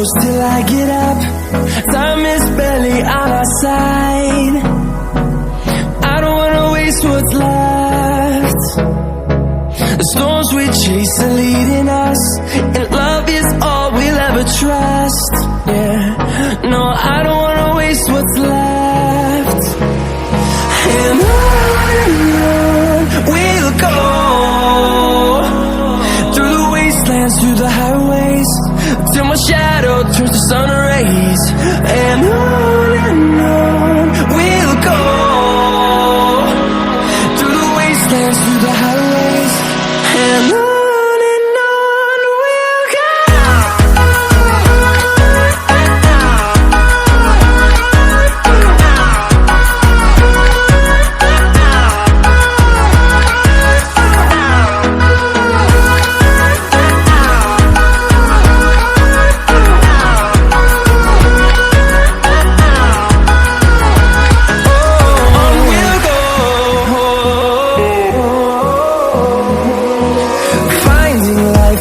push till I get up. Time is barely on our side. I don't wanna waste what's left. The storms we chase are leading us, and love is all we'll ever trust. Yeah, no, I don't wanna waste what's left. And on we'll go, through the wastelands, through the highways, till my shadow turns to sun rays. And on we'll go, through the wastelands, through the highways, and on we'll go.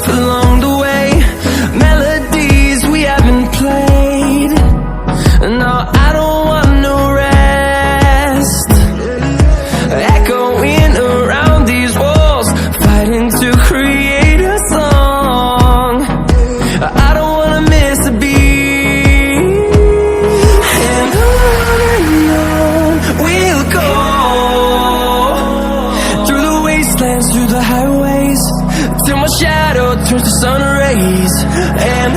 Along the way, melodies we haven't played. No, I don't want no rest. Echoing around these walls, fighting to create a song. I don't wanna miss a beat. And on we'll go, through the wastelands, through the highways, till my shadow turns to sun rays. And